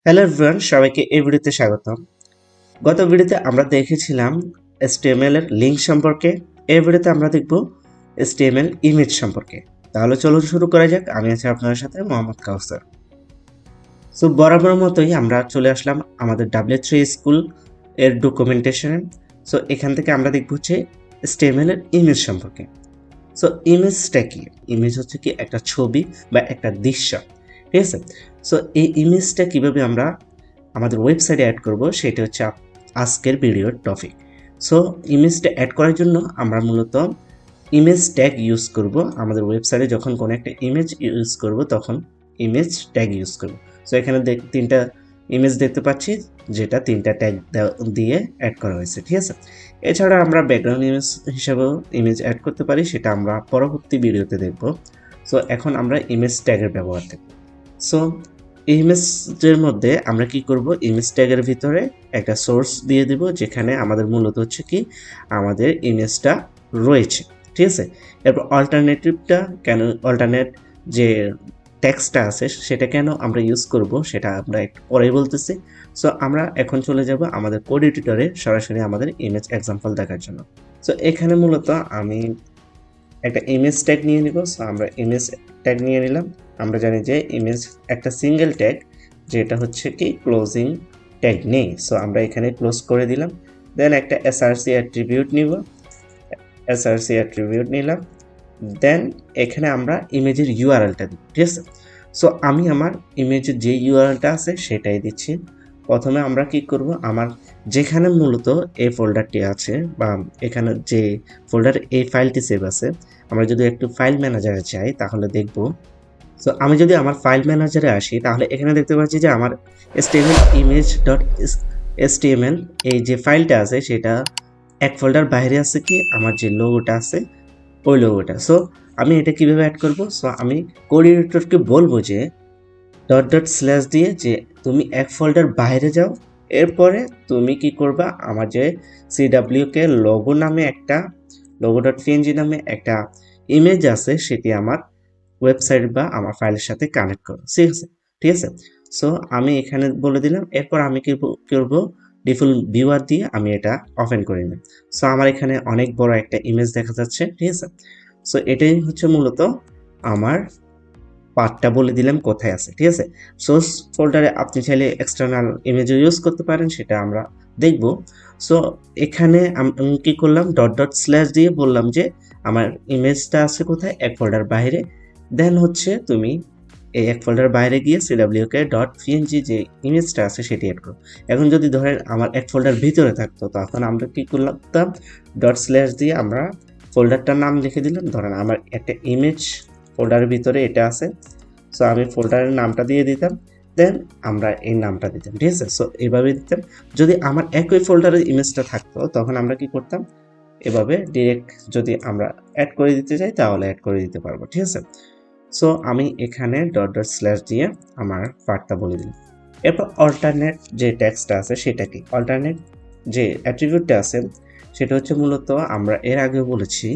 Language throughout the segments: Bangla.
হ্যালো এভরিওয়ান, সবাইকে এই ভিডিওতে স্বাগতম। গত ভিডিওতে আমরা দেখেছিলাম HTML এর লিঙ্ক সম্পর্কে। এই ভিডিওতে আমরা দেখব HTML ইমেজ সম্পর্কে। তাহলে চলুন শুরু করা যাক। আমি আছি আপনাদের সাথে মোহাম্মদ কাউসার। সো বরাবর মতোই আমরা চলে আসলাম আমাদের W3 স্কুল এর ডকুমেন্টেশনে। সো এখান থেকে আমরা দেখব হচ্ছে HTML এর ইমেজ সম্পর্কে। সো ইমেজটা কি? ইমেজ হচ্ছে কি একটা ছবি বা একটা দৃশ্য, ঠিক আছে? সো এই ইমেজটা কিভাবে আমরা আমাদের ওয়েবসাইটে অ্যাড করব সেটা হচ্ছে আজকের ভিডিওর টপিক। সো ইমেজটা অ্যাড করার জন্য আমরা মূলত ইমেজ ট্যাগ ইউজ করব। আমাদের ওয়েবসাইটে যখন কোনো একটা ইমেজ ইউজ করব তখন ইমেজ ট্যাগ ইউজ করব। সো এখানে তিনটা ইমেজ দেখতে পাচ্ছি, যেটা তিনটা ট্যাগ দিয়ে অ্যাড করা হয়েছে, ঠিক আছে? এছাড়া আমরা ব্যাকগ্রাউন্ড ইমেজ হিসাবেও ইমেজ অ্যাড করতে পারি, সেটা আমরা পরবর্তী ভিডিওতে দেখব। সো এখন আমরা ইমেজ ট্যাগের ব্যবহার দেখব। সো ইমেজের মধ্যে আমরা কি করব, ইমেজ ট্যাগের ভিতরে একটা সোর্স দিয়ে দিব, যেখানে আমাদের মূলত হচ্ছে কি আমাদের ইমেজটা রয়েছে, ঠিক আছে? এরপর অল্টারনেটিভটা কেন, অল্টারনেট যে টেক্সটটা আছে সেটা কেন আমরা ইউজ করব সেটা আমরা একটু পরেই বলতেছি। সো আমরা এখন চলে যাব আমাদের কোড এডিটরে সরাসরি আমাদের ইমেজ এক্সাম্পল দেখার জন্য। সো এখানে মূলত আমি একটা ইমেজ ট্যাগ নিয়ে নিব। সো আমরা ইমেজ ট্যাগ নিয়ে নিলাম। আমরা জানি যে ইমেজ একটা সিঙ্গেল ট্যাগ, যেটা হচ্ছে কি ক্লোজিং ট্যাগ নেই। সো আমরা এখানে ক্লোজ করে দিলাম। দেন একটা এসআরসি অ্যাট্রিবিউট নিব, এসআরসি অ্যাট্রিবিউট নিলাম। দেন এখানে আমরা ইমেজের ইউআরএলটা দিব, ঠিক আছে? সো আমি আমার ইমেজের যে ইউআরএলটা আছে সেটাই দিচ্ছি। প্রথমে আমরা কি করব, আমার যেখানে মূলত এই ফোল্ডারটি আছে বা এখানে যে ফোল্ডারে এই ফাইলটি সেভ আছে, আমরা যদি একটু ফাইল ম্যানেজারে যাই তাহলে দেখব। সো আমি যদি আমার ফাইল ম্যানেজারে আসি তাহলে এখানে দেখতে পাচ্ছি যে আমার html image.html এই যে ফাইলটা আছে সেটা এক ফোল্ডার বাইরে আছে কি আমার যে লোগোটা আছে ওই লোগোটা। সো আমি এটা কিভাবে অ্যাড করব? সো আমি কোড এডিটরকে বলবো যে ডট ডট স্ল্যাশ দিয়ে যে তুমি এক ফোল্ডার বাইরে যাও, এরপরে তুমি কি করবা, আমার যে CWK লোগো নামে একটা লোগো ডট পিএনজি নামে একটা ইমেজ আছে সেটি আমার ওয়েবসাইট বা আমার ফাইলের সাথে কানেক্ট করো, ঠিক আছে? ঠিক আছে। সো আমি এখানে বলে দিলাম। এরপর আমি কি করব, ডিফল্ট ভিউয়ার দিয়ে আমি এটা ওপেন করে নিলাম। সো আমার এখানে অনেক বড় একটা ইমেজ দেখা যাচ্ছে, ঠিক আছে? সো এটাই হচ্ছে মূলত আমার পাথটা বলে দিলাম কোথায় আছে, ঠিক আছে? সোর্স ফোল্ডারে আপনি চাইলে এক্সটার্নাল ইমেজও ইউজ করতে পারেন, সেটা আমরা দেখব। সো এখানে আমি কি করলাম, ডট ডট স্ল্যাশ দিয়ে বললাম যে আমার ইমেজটা আছে কোথায়, এক ফোল্ডার বাইরে। দেন হচ্ছে তুমি এই এক ফোল্ডার বাইরে গিয়ে CWK ডট পিএনজি যে ইমেজটা আছে সেটি অ্যাড করো। এখন যদি ধরেন আমার এক ফোল্ডার ভিতরে থাকতো তখন আমরা কি করলাম, ডট স্ল্যাশ দিয়ে আমরা ফোল্ডারটার নাম লিখে দিলাম। ধরেন আমার একটা ইমেজ ফোল্ডারের ভিতরে এটা আছে, সো আমি ফোল্ডারের নামটা দিয়ে দিতাম। দেন আমরা এই নামটা দিতাম, ঠিক আছে? সো এইভাবে দিতাম। যদি আমার একই ফোল্ডারের ইমেজটা থাকতো তখন আমরা কি করতাম, এভাবে ডিরেক্ট যদি আমরা অ্যাড করে দিতে চাই তাহলে অ্যাড করে দিতে পারবো, ঠিক আছে? সো আমি এখানে ডট ডট স্ল্যাশ দিয়ে আমার পার্টটা বলে দিলাম। এরপর অল্টারনেট যে টেক্সটটা আছে সেটা কি, অল্টারনেট যে অ্যাট্রিবিউটটা আছে সেটা হচ্ছে মূলত আমরা এর আগেও বলেছি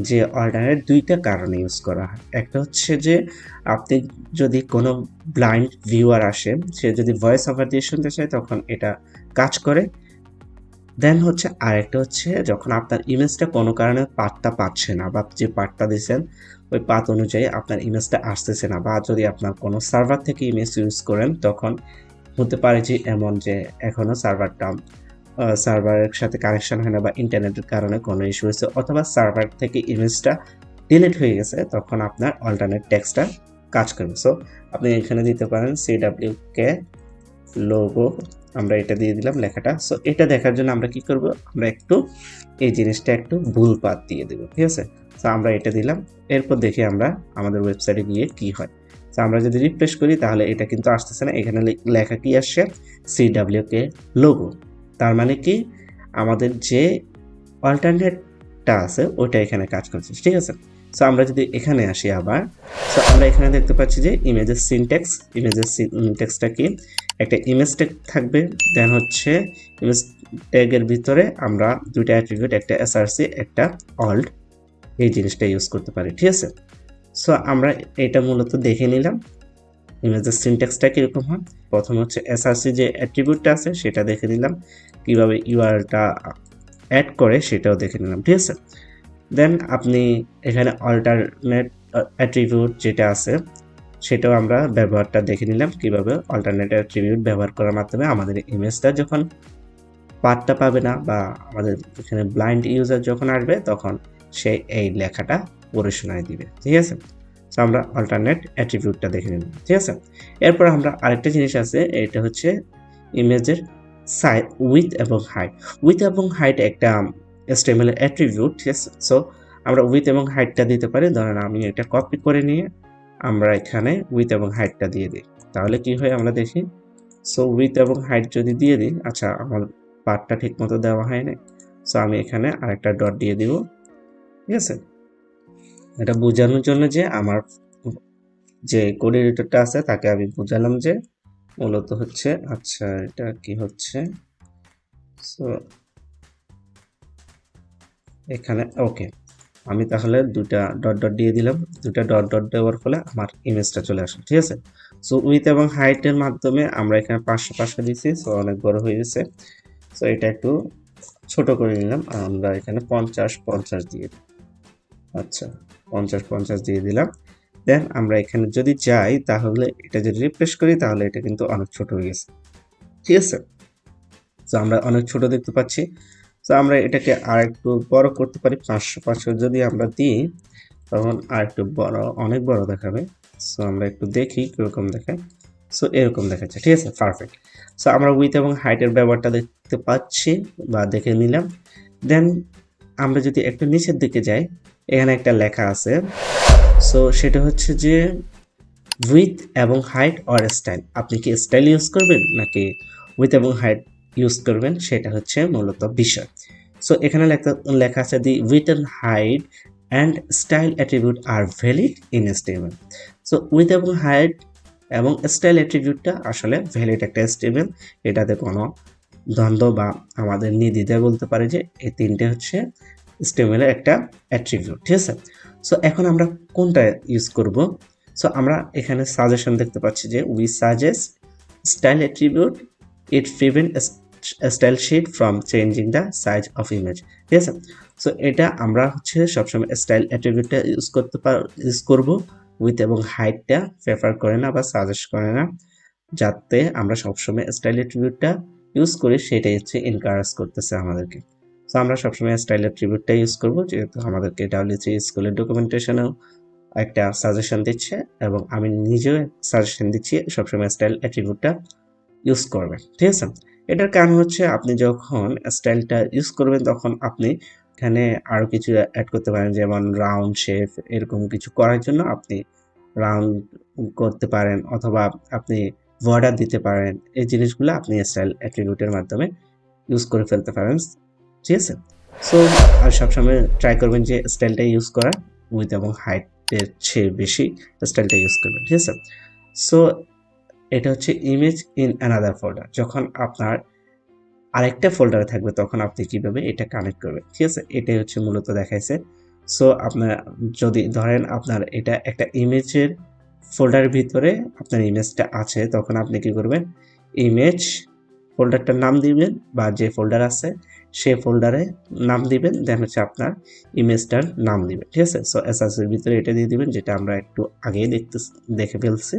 যে অল্টারনেট দুইটা কারণে ইউজ করা হয়। একটা হচ্ছে যে আপনি যদি কোনো ব্লাইন্ড ভিউয়ার আসে, সে যদি ভয়েস ওভার দিয়ে শুনতে চায় তখন এটা কাজ করে। দেন হচ্ছে আরেকটা হচ্ছে যখন আপনার ইমেজটা কোনো কারণে পাথটা পাচ্ছে না বা যে পাথটা দিয়েছেন ওই পাথ অনুযায়ী আপনার ইমেজটা আসতেছে না, বা যদি আপনার কোনো সার্ভার থেকে ইমেজ ইউজ করেন তখন হতে পারে যে এমন যে এখনও সার্ভারের সাথে কানেকশন হয় না বা ইন্টারনেটের কারণে কোনো ইস্যু হয়েছে, অথবা সার্ভার থেকে ইমেজটা ডিলিট হয়ে গেছে, তখন আপনার অল্টারনেট টেক্সটটা কাজ করবে। সো আপনি এখানে দিতে পারেন CWK লোগো, আমরা এটা দিয়ে দিলাম লেখাটা। সো এটা দেখার জন্য আমরা কি করব, আমরা একটু এই জিনিসটা একটু ভুল পাথ দিয়ে দেবো, ঠিক আছে? সো আমরা এটা দিলাম। এরপর দেখি আমরা আমাদের ওয়েবসাইটে গিয়ে কি হয়। সো আমরা যদি রিফ্রেশ করি তাহলে এটা কিন্তু আসতেছে না। এখানে লেখা কি আসছে, CWK লোগো। তার মানে কি আমাদের যে অল্টারনেটটা আছে ওটা এখানে কাজ করছে, ঠিক আছে? সো আমরা যদি এখানে আসি আবার, সো আমরা এখানে দেখতে পাচ্ছি যে ইমেজের সিনট্যাক্সটা কি, একটা ইমেজ ট্যাগ থাকবে। দেন হচ্ছে ইমেজ ট্যাগের ভিতরে আমরা দুইটা অ্যাট্রিবিউট, একটা এসআরসি একটা অল্ট, এই জিনিসটা ইউজ করতে পারি, ঠিক আছে? সো আমরা এটা মূলত দেখে নিলাম। ইমেজের সিনট্যাক্সটা কীরকম হয়, প্রথম হচ্ছে এসআরসি যে অ্যাট্রিবিউটটা আছে সেটা দেখে নিলাম, কীভাবে ইউআরএলটা অ্যাড করে সেটাও দেখে নিলাম, ঠিক আছে। দেন আপনি এখানে অল্টারনেট অ্যাট্রিবিউট যেটা আছে সেটাও আমরা ব্যবহারটা দেখে নিলাম, কীভাবে অল্টারনেট অ্যাট্রিবিউট ব্যবহার করার মাধ্যমে আমাদের ইমেজটা যখন পার্টটা পাবে না বা আমাদের এখানে ব্লাইন্ড ইউজার যখন আসবে তখন সে এই লেখাটা পড়ে শোনায় দিবে, ঠিক আছে। তো আমরা অল্টারনেট অ্যাট্রিবিউটটা দেখে নিলাম, ঠিক আছে। এরপর আমরা আরেকটা জিনিস আছে, এটা হচ্ছে ইমেজের সাইজ, উইথ এবং হাইট। উইথ এবং হাইট একটা HTML এর অ্যাট্রিবিউট, ঠিক আছে। সো আমরা উইথ এবং হাইটটা দিতে পারি, ধরেন আমি এটা কপি করে নিয়ে আমরা এখানে উইথ এবং হাইটটা দিয়ে দিই, তাহলে কি হয় আমরা দেখি। সো উইথ এবং হাইট যদি দিয়ে দিই, আচ্ছা আমার পার্টটা ঠিক মতো দেওয়া হয় না, সো আমি এখানে আরেকটা ডট দিয়ে দিব, ঠিক আছে। এটা বোঝানোর জন্য যে আমার যে কোড এডিটরটা আছে তাকে আমি বোঝালাম যে মূলত হচ্ছে, আচ্ছা এটা কি হচ্ছে, সো এখানে ওকে, আমি তাহলে দুটা ডট ডট দিয়ে দিলাম, দুটা ডট ডট দেওয়ার ফলে আমার ইমেজটা চলে আসে, ঠিক আছে। সো উইথ এবং হাইটের মাধ্যমে আমরা এখানে 500 দিয়েছি, সো অনেক বড় হয়ে গেছে। সো এটা একটু ছোট করে নিলাম, আমরা এখানে 50 দিয়ে দিই, আচ্ছা 50 দিয়ে দিলাম। দেন আমরা এখানে যদি যাই তাহলে এটা যদি রিফ্রেশ করি তাহলে এটা কিন্তু অনেক ছোট হয়ে গেছে, ঠিক আছে। তো আমরা অনেক ছোট দেখতে পাচ্ছি। তো আমরা এটাকে আরেকটু বড় করতে পারি, 500 যদি আমরা দিই তখন আরেকটু বড়, অনেক বড় দেখাবে। সো আমরা একটু দেখি কিরকম দেখায়। সো এরকম দেখাচ্ছে, ঠিক আছে, পারফেক্ট। সো আমরা উইথ এবং হাইটের ব্যবহারটা দেখতে পাচ্ছি বা দেখে নিলাম। দেন আমরা যদি একটু নিচের দিকে যাই, এখানে একটা লেখা আছে, সো সেটা হচ্ছে যে উইথ এবং হাইট অর স্টাইল, আপনি কি স্টাইল ইউজ করবেন নাকি উইথ এবং হাইট ইউজ করবেন, সেটা হচ্ছে মূলত বিষয়। সো এখানে লেখা আছে the width and height and style attribute are valid in HTML। So width এবং হাইট এবং স্টাইল অ্যাট্রিবিউটটা আসলে ভ্যালিড একটা HTML, এটাতে কোনো দ্বন্দ্ব বা আমাদের নির্দ্বিধায় বলতে পারে যে এই তিনটে হচ্ছে HTML এর একটা অ্যাট্রিবিউট, ঠিক আছে। সো এখন আমরা কোনটা ইউজ করব। সো আমরা এখানে সাজেশন দেখতে পাচ্ছি যে we suggest style attribute, it prevent style sheet from changing the size of image, ঠিক আছে। সো এটা আমরা হচ্ছে সবসময় স্টাইল অ্যাট্রিবিউটটা ইউজ করব, উইথ এবং হাইটটা প্রেফার করে না বা সাজেস্ট করে না, যাতে আমরা সবসময় স্টাইল অ্যাট্রিবিউটটা ইউজ করি, সেটাই হচ্ছে এনকারেজ করতেছে আমাদেরকে। সো আমরা সবসময় স্টাইল অ্যাট্রিবিউটটা ইউজ করব, যেহেতু আমাদেরকে WC স্কুলের ডকুমেন্টেশনেও একটা সাজেশন দিচ্ছে এবং আমি নিজেও সাজেশন দিচ্ছি সবসময় স্টাইল অ্যাট্রিবিউটটা ইউজ করবেন, ঠিক আছে। এটার কারণ হচ্ছে আপনি যখন স্টাইলটা ইউজ করবেন তখন আপনি এখানে আরও কিছু অ্যাড করতে পারেন, যেমন রাউন্ড শেপ, এরকম কিছু করার জন্য আপনি রাউন্ড করতে পারেন অথবা আপনি বর্ডার দিতে পারেন, এই জিনিসগুলো আপনি স্টাইল অ্যাট্রিবিউটের মাধ্যমে ইউজ করে ফেলতে পারেন, ঠিক আছে। সো আর সবসময় ট্রাই করবেন যে স্টাইলটা ইউজ করার, উইথ এবং হাইটের চেয়ে বেশি স্টাইলটা ইউজ করবেন, ঠিক আছে। সো এটা হচ্ছে ইমেজ ইন অ্যানাদার ফোল্ডার, যখন আপনার আরেকটা ফোল্ডারে থাকবে তখন আপনি কিভাবে এটা কানেক্ট করবেন, ঠিক আছে, এটাই হচ্ছে মূলত দেখাইছে। সো আপনার যদি ধরেন আপনার এটা একটা ইমেজের ফোল্ডারের ভিতরে আপনার ইমেজটা আছে, তখন আপনি কি করবেন, ইমেজ ফোল্ডারটার নাম দিবেন বা যে ফোল্ডার আছে সেই ফোল্ডারে নাম দিবেন, দেন হচ্ছে আপনার ইমেজটার নাম দিবেন, ঠিক আছে। সো এসএসএর ভিতরে এটা দিয়ে দিবেন, যেটা আমরা একটু আগেই দেখে ফেলছি।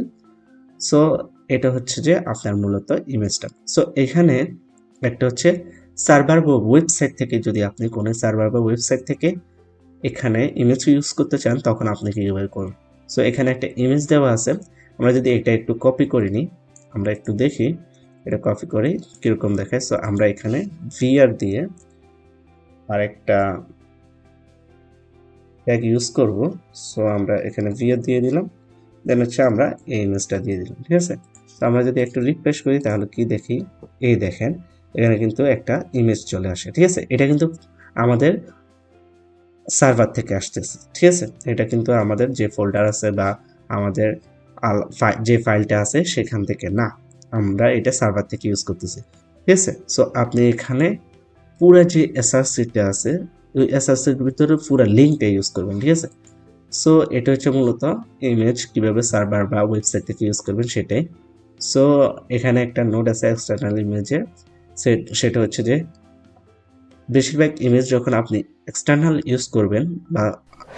সো এটা হচ্ছে যে আপনার মূলত ইমেজটা। সো এখানে একটা হচ্ছে সার্ভার বা ওয়েবসাইট থেকে, যদি আপনি কোনো সার্ভার বা ওয়েবসাইট থেকে এখানে ইমেজ ইউজ করতে চান তখন আপনি কীভাবে করবেন। সো এখানে একটা ইমেজ দেওয়া আছে, আমরা যদি এটা একটু কপি করে নিই, আমরা একটু দেখি এটা কপি করে কীরকম দেখায়। সো আমরা এখানে ভিআর দিয়ে আরেকটা ট্যাগ ইউজ করব। সো আমরা এখানে ভিআর দিয়ে দিলাম, দেন হচ্ছে আমরা এই ইমেজটা দিয়ে দিলাম, ঠিক আছে। তো আমরা যদি একটু রিফ্রেশ করি তাহলে কি দেখি, এই দেখেন এখানে কিন্তু একটা ইমেজ চলে আসে, ঠিক আছে। এটা কিন্তু আমাদের সার্ভার থেকে আসতেছে, ঠিক আছে। এটা কিন্তু আমাদের যে ফোল্ডার আছে বা আমাদের যে ফাইলটা আছে সেখান থেকে না, আমরা এটা সার্ভার থেকে ইউজ করতেছি, ঠিক আছে। সো আপনি এখানে পুরো যে এসআরসিটা আছে ওই এসআরসির ভিতরে পুরো লিঙ্কটা ইউজ করবেন, ঠিক আছে। সো এটা হচ্ছে মূলত ইমেজ কিভাবে সার্ভার বা ওয়েবসাইট থেকে ইউজ করবেন সেটাই। সো এখানে একটা নোট আছে এক্সটার্নাল ইমেজের, সেটা হচ্ছে যে বেশিরভাগ ইমেজ যখন আপনি এক্সটার্নাল ইউজ করবেন বা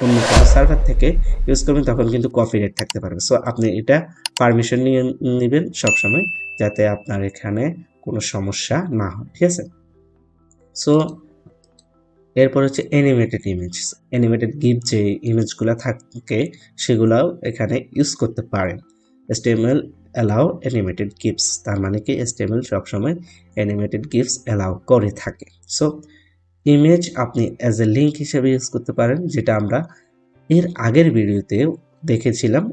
অন্য কোনো সার্ভার থেকে ইউজ করবেন তখন কিন্তু কপিরাইট থাকতে পারবে। সো আপনি এটা পারমিশন নিয়ে নেবেন সবসময়, যাতে আপনার এখানে কোনো সমস্যা না হয়, ঠিক আছে? সো এরপর হচ্ছে অ্যানিমেটেড ইমেজ, অ্যানিমেটেড গিফ যে ইমেজগুলো থাকে সেগুলাও এখানে ইউজ করতে পারেন। HTML অ্যালাউ অ্যানিমেটেড গিফস, তার মানে কি HTML সবসময় অ্যানিমেটেড গিফস অ্যালাউ করে থাকে। সো ইমেজ আপনি অ্যাজ এ লিঙ্ক হিসেবে ইউজ করতে পারেন, যেটা আমরা এর আগের ভিডিওতে দেখেছিলাম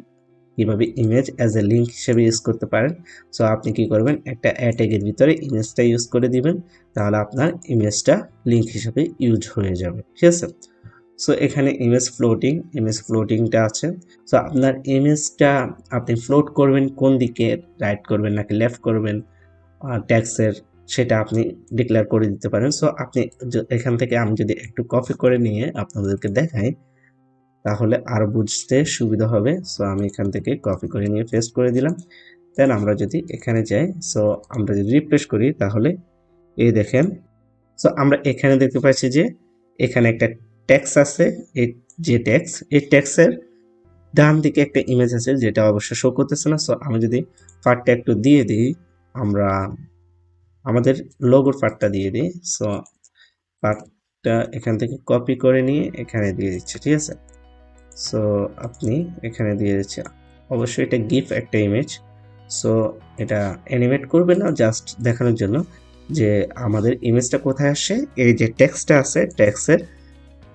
কিভাবে ইমেজ অ্যাজ এ লিঙ্ক হিসেবে ইউজ করতে পারেন। সো আপনি কি করবেন, একটা ট্যাগের ভিতরে ইমেজটা ইউজ করে দিবেন, তাহলে আপনার ইমেজটা লিঙ্ক হিসেবে ইউজ হয়ে যাবে, ঠিক আছে? সো এখানে ইমেজ ফ্লোটিংটা আছে। সো আপনার ইমেজটা আপনি ফ্লোট করবেন কোন দিকে, রাইট করবেন নাকি লেফট করবেন ট্যাক্সের, সেটা আপনি ডিক্লেয়ার করে দিতে পারেন। সো আপনি এখান থেকে আমি যদি একটু কপি করে নিয়ে আপনাদেরকে দেখাই তাহলে আরো বুঝতে সুবিধা হবে। সো আমি এখান থেকে কপি করে নিয়ে পেস্ট করে দিলাম। দেন আমরা যদি এখানে যাই, সো আমরা যদি রিফ্রেশ করি তাহলে এই দেখেন, সো আমরা এখানে দেখতে পাচ্ছি যে এখানে একটা ট্যাক্স আছে। এই যে ট্যাক্স, এই ট্যাক্সের ডান দিকে একটা ইমেজ আছে যেটা অবশ্য শো করতেছে না। সো আমি যদি পার্টটা একটু দিয়ে দিই, আমরা আমাদের লোগোর পার্টটা দিয়ে দিই। সো পার্টটা এখান থেকে কপি করে নিয়ে এখানে দিয়ে দিচ্ছি, ঠিক আছে? সো আপনি এখানে দিয়ে দিচ্ছেন, অবশ্যই এটা গিফ একটা ইমেজ। সো এটা অ্যানিমেট করবে না, জাস্ট দেখানোর জন্য যে আমাদের ইমেজটা কোথায় আসে। এই যে টেক্সটটা আছে, টেক্সটের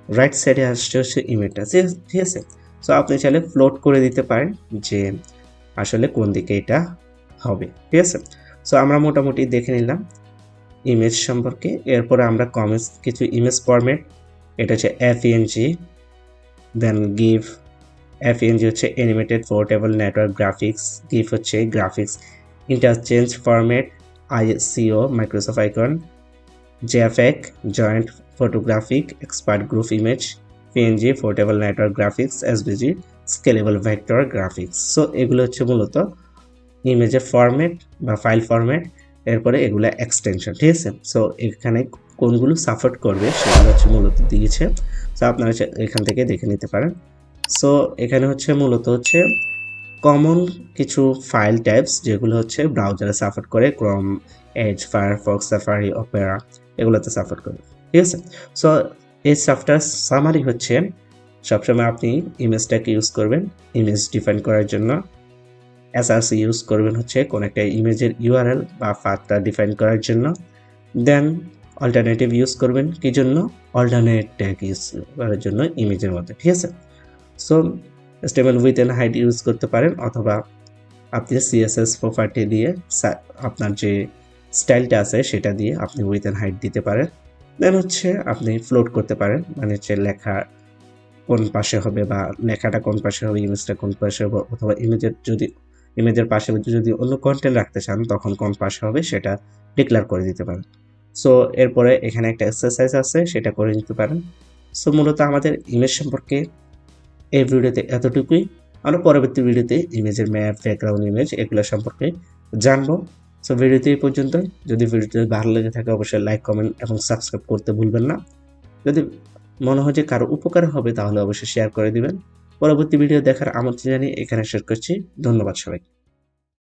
রাইট সাইডে আসছে হচ্ছে ইমেজটা, ঠিক আছে? সো আপনি চাইলে ফ্লোট করে দিতে পারেন যে আসলে কোন দিকে এটা হবে, ঠিক আছে? সো আমরা মোটামুটি দেখে নিলাম ইমেজ সম্পর্কে। এরপরে আমরা কিছু ইমেজ ফরম্যাট, এটা হচ্ছে এফএনজি, দেন গিভ। এফএনজি হচ্ছে animated portable network graphics, GIF হচ্ছে graphics interchange format, ICO Microsoft icon, JPEG joint photographic expert group image, PNG portable network graphics, SVG scalable vector graphics. So এগুলো হচ্ছে মূলত ইমেজের ফরম্যাট বা ফাইল ফরম্যাট। এরপরে এগুলো এক্সটেনশন, ঠিক আছে? সো এখানে কোনগুলো সাপোর্ট করবে সেগুলো হচ্ছে মূলত দিয়েছে। সো আপনারা এখান থেকে দেখে নিতে পারেন। সো এখানে হচ্ছে মূলত হচ্ছে কমন কিছু ফাইল টাইপস যেগুলো হচ্ছে ব্রাউজারে সাপোর্ট করে, Chrome, Edge, Firefox, Safari, Opera এগুলোতে সাপোর্ট করে, ঠিক আছে? সো এই সফটওয়্যার সামারি হচ্ছে সবসময় আপনি ইমেজটাকে ইউজ করবেন ইমেজ ডিফাইন করার জন্য। এসআরসি ইউজ করবেন হচ্ছে কোন একটা ইমেজের ইউআরএল বা পাথটা ডিফাইন করার জন্য। দেন অল্টারনেটিভ ইউজ করবেন কি জন্য, অল্টারনেট ট্যাগ ইউজ করার জন্য ইমেজের মধ্যে, ঠিক আছে? So stable with and height use করতে পারেন, অথবা আপনি সিএসএস প্রপার্টি দিয়ে আপনার যে স্টাইলটা আছে সেটা দিয়ে আপনি উইথ এন্ড হাইট দিতে পারেন। দেন হচ্ছে আপনি ফ্লোট করতে পারেন, মানে হচ্ছে লেখা কোন পাশে হবে বা লেখাটা কোন পাশে হবে, ইমেজটা কোন পাশে হবে, অথবা ইমেজের পাশে যদি অন্য কন্টেন্ট রাখতে চান তখন কোন পাশে হবে সেটা ডিক্লেয়ার করে দিতে পারেন। সো এরপরে এখানে একটা এক্সারসাইজ আছে, সেটা করে নিতে পারেন। সো মূলত আমাদের ইমেজ সম্পর্কে এই ভিডিওতে এতটুকুই। আমরা পরবর্তী ভিডিওতে ইমেজের ম্যাপ, ব্যাকগ্রাউন্ড ইমেজ এগুলো সম্পর্কে জানবো। সো ভিডিওতে এই পর্যন্তই। যদি ভিডিওটি ভালো লেগে থাকে অবশ্যই লাইক, কমেন্ট এবং সাবস্ক্রাইব করতে ভুলবেন না। যদি মনে হয় যে কারো উপকার হবে তাহলে অবশ্যই শেয়ার করে দিবেন। পরবর্তী ভিডিও দেখার আমন্ত্রণ জানিয়ে এখানে শেষ করছি। ধন্যবাদ সবাইকে।